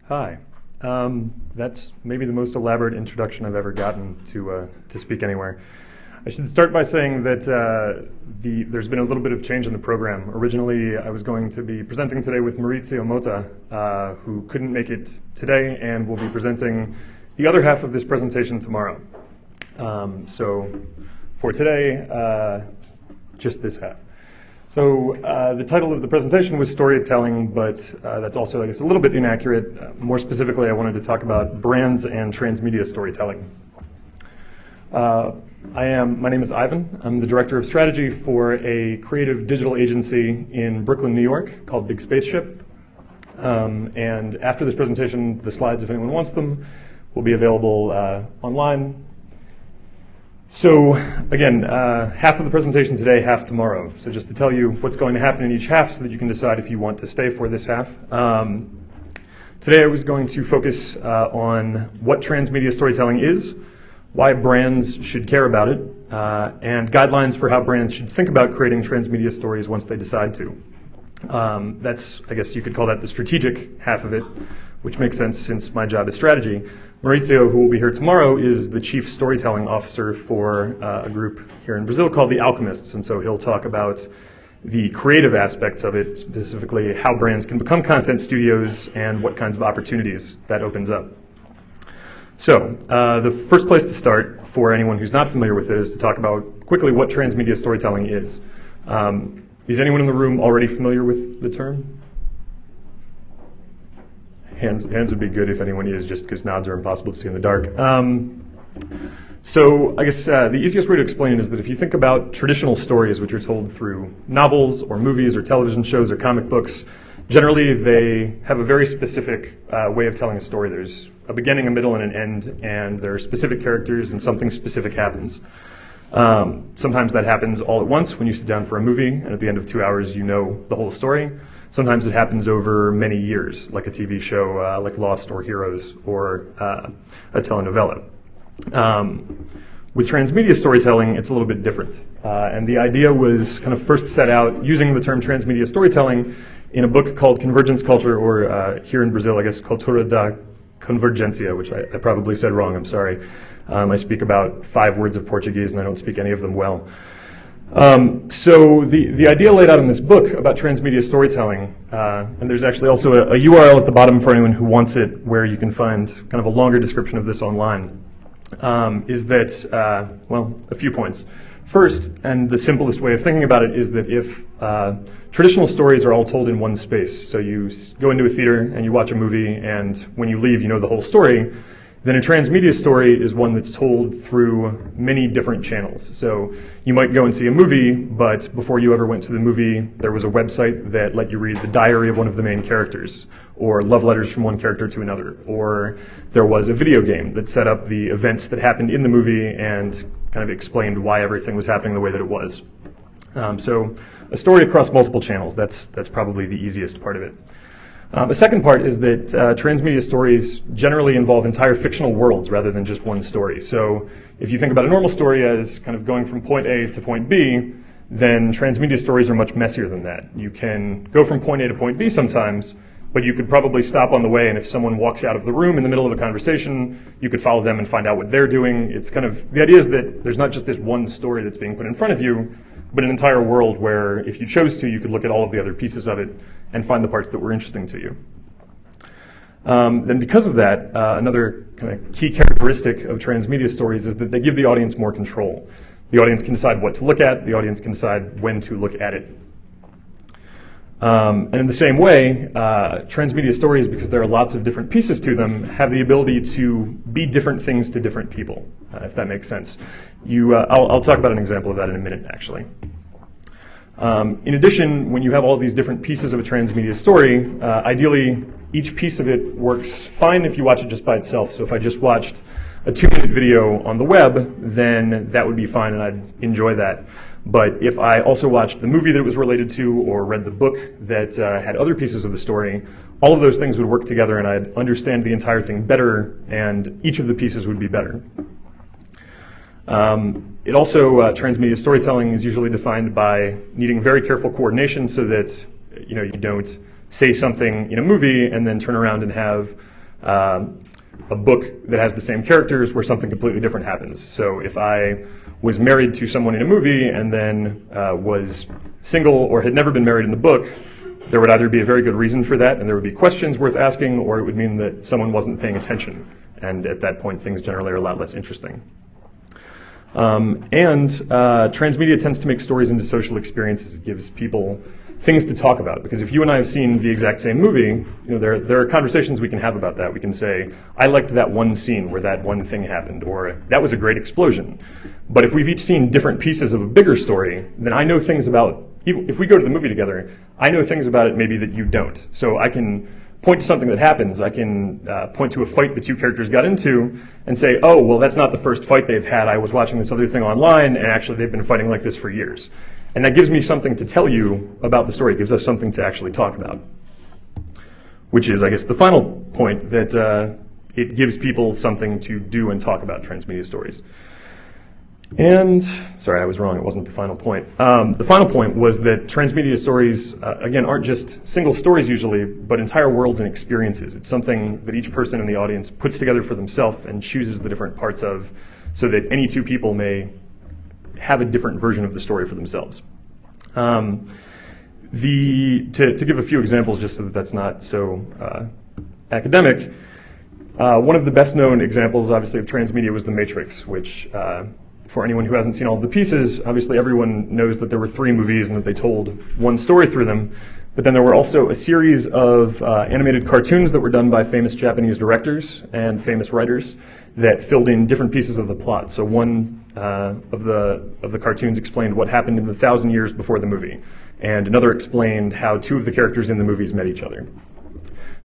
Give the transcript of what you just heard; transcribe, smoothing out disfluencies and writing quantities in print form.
Hi. That's maybe the most elaborate introduction I've ever gotten to speak anywhere. I should start by saying that there's been a little bit of change in the program. Originally, I was going to be presenting today with Maurizio Motta, who couldn't make it today and will be presenting the other half of this presentation tomorrow. So for today, just this half. So the title of the presentation was Storytelling, but that's also, I guess, a little bit inaccurate. More specifically, I wanted to talk about brands and transmedia storytelling. My name is Ivan. I'm the Director of Strategy for a creative digital agency in Brooklyn, New York called Big Spaceship. And after this presentation, the slides, if anyone wants them, will be available online. So again, half of the presentation today, half tomorrow. So just to tell you what's going to happen in each half so that you can decide if you want to stay for this half. Today I was going to focus on what transmedia storytelling is, why brands should care about it, and guidelines for how brands should think about creating transmedia stories once they decide to. That's, I guess you could call that the strategic half of it, which makes sense since my job is strategy. Maurizio, who will be here tomorrow, is the chief storytelling officer for a group here in Brazil called The Alchemists, and so he'll talk about the creative aspects of it, specifically how brands can become content studios and what kinds of opportunities that opens up. So the first place to start for anyone who's not familiar with it is to talk about quickly what transmedia storytelling is. Is anyone in the room already familiar with the term? Hands would be good if anyone is, just because nods are impossible to see in the dark. So I guess the easiest way to explain it is that if you think about traditional stories which are told through novels or movies or television shows or comic books, generally they have a very specific way of telling a story. There's a beginning, a middle, and an end, and there are specific characters and something specific happens. Sometimes that happens all at once when you sit down for a movie, and at the end of 2 hours you know the whole story. Sometimes it happens over many years, like a TV show like Lost or Heroes or a telenovela. With transmedia storytelling, it's a little bit different. And the idea was kind of first set out using the term transmedia storytelling in a book called Convergence Culture, or here in Brazil, I guess, Cultura da Convergência, which I probably said wrong, I'm sorry. I speak about 5 words of Portuguese and I don't speak any of them well. So the idea laid out in this book about transmedia storytelling, and there's actually also a URL at the bottom for anyone who wants it where you can find kind of a longer description of this online, is that, well, a few points. First, and the simplest way of thinking about it, is that if traditional stories are all told in one space, so you go into a theater and you watch a movie and when you leave you know the whole story, then a transmedia story is one that's told through many different channels. So you might go and see a movie, but before you ever went to the movie, there was a website that let you read the diary of one of the main characters, or love letters from one character to another, or there was a video game that set up the events that happened in the movie and kind of explained why everything was happening the way that it was. So a story across multiple channels, that's probably the easiest part of it. The second part is that transmedia stories generally involve entire fictional worlds rather than just one story. So if you think about a normal story as kind of going from point A to point B, then transmedia stories are much messier than that. You can go from point A to point B sometimes, but you could probably stop on the way, and if someone walks out of the room in the middle of a conversation, you could follow them and find out what they're doing. It's kind of, the idea is that there's not just this one story that's being put in front of you, but an entire world where, if you chose to, you could look at all of the other pieces of it and find the parts that were interesting to you. Then because of that, another kind of key characteristic of transmedia stories is that they give the audience more control. The audience can decide what to look at, the audience can decide when to look at it. And in the same way, transmedia stories, because there are lots of different pieces to them, have the ability to be different things to different people, if that makes sense. I'll talk about an example of that in a minute, actually. In addition, when you have all these different pieces of a transmedia story, ideally, each piece of it works fine if you watch it just by itself. So if I just watched a 2-minute video on the web, then that would be fine and I'd enjoy that. But if I also watched the movie that it was related to or read the book that had other pieces of the story, all of those things would work together and I'd understand the entire thing better and each of the pieces would be better. It also, transmedia storytelling is usually defined by needing very careful coordination so that you don't say something in a movie and then turn around and have a book that has the same characters where something completely different happens. So if I was married to someone in a movie and then was single or had never been married in the book, there would either be a very good reason for that and there would be questions worth asking, or it would mean that someone wasn't paying attention. And at that point, things generally are a lot less interesting. Transmedia tends to make stories into social experiences. It gives people things to talk about, because if you and I have seen the exact same movie, there are conversations we can have about that. We can say, I liked that one scene where that one thing happened, or that was a great explosion. But if we've each seen different pieces of a bigger story, then I know things about, if we go to the movie together, I know things about it maybe that you don't. So I can point to something that happens. I can point to a fight the two characters got into and say, oh, well, that's not the first fight they've had. I was watching this other thing online, and actually they've been fighting like this for years. And that gives me something to tell you about the story. It gives us something to actually talk about, which is, I guess, the final point, that it gives people something to do and talk about transmedia stories. And, sorry, I was wrong. It wasn't the final point. The final point was that transmedia stories, again, aren't just single stories usually, but entire worlds and experiences. It's something that each person in the audience puts together for themselves and chooses the different parts of, so that any two people may have a different version of the story for themselves. To give a few examples, just so that that's not so academic, one of the best known examples, obviously, of transmedia was The Matrix, which, for anyone who hasn't seen all of the pieces, obviously everyone knows that there were 3 movies and that they told one story through them. But then there were also a series of animated cartoons that were done by famous Japanese directors and famous writers that filled in different pieces of the plot. So one of the cartoons explained what happened in the 1,000 years before the movie, and another explained how 2 of the characters in the movies met each other.